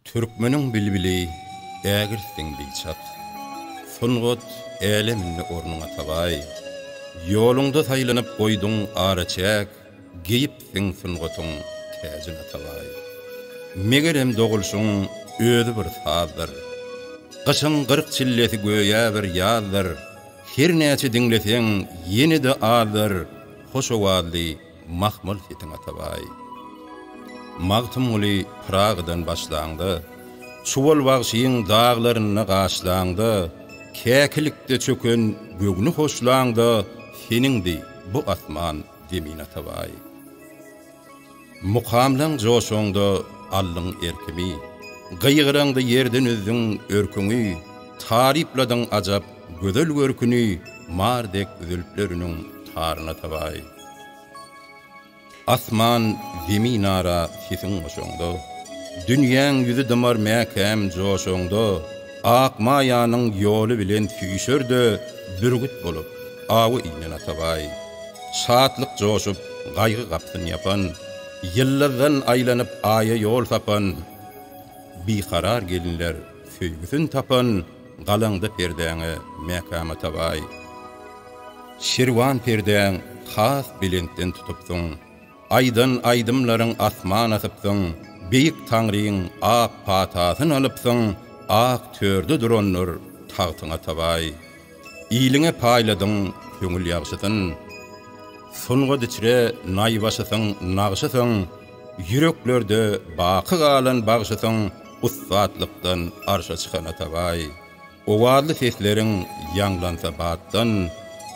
Türkmenin bilbili, ägirsin bilçat. Sungot, äleminni ornuna tabay. Yolunda saylanıp koydun araçak, giyipsin sungotun täjine tabay. Megerem doğulsun, özü bir sazdır. Qışın 40 çillesi göýä bir ýazdyr. Her näçe dinlesen, ýeni-de azdyr. Hoş owazly, mahmul setiňe tabay. Magtymly Pragadan başlandy. Çuwal bagşyň daglaryny gaşlandy. Käkilikde çöken gögni hoşlandy. Seningdi bu asman demine tabay. Mukamlaň joşoňda allyň erkimi. Gyýgyraňdy ýerden üzüň örküňi. Taripladyň ajap gözel görküni. Mardek üzülpleriniň taryna tabay. Asman zemin ara sesin hoşoňda. Dünýäň ýüzi dymar mäkem joşoňda. Ak maýanyň ýoly bilen süýşerde bürgüt bolup awy iňine tabay. Şatlyk joşup gaýgy gapdyn ýapan, ýyllardan aýlanyp aýa ýol tapan, bikarar gelinler söýgüsün tapan, galaňda perdeňe mäkama tabay. Şirwan perdeň has bilentden tutupdyň. Aydın aydımlaryň asman asypdyň. Beýik taňryň ak patasyny alypdyň. Ak törde duranlar tagtyňa tabay. Ýylyňe paýladyň köňül ýagşysyň. Sunga diçire naýbaşysyň nagşysyň. Yüreklerde baky galan bagşysyň. Ustatlykdan arşa çykana tabay. Owazly sesleriň ýanglansa batdan.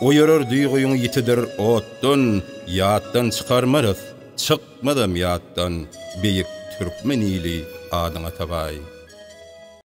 Oýarar duýguýuň ýitidir otdan. Ýatdan çykarmarys, çykmadam ýatdan. Beýik türkmen ýyly adyňa tabay.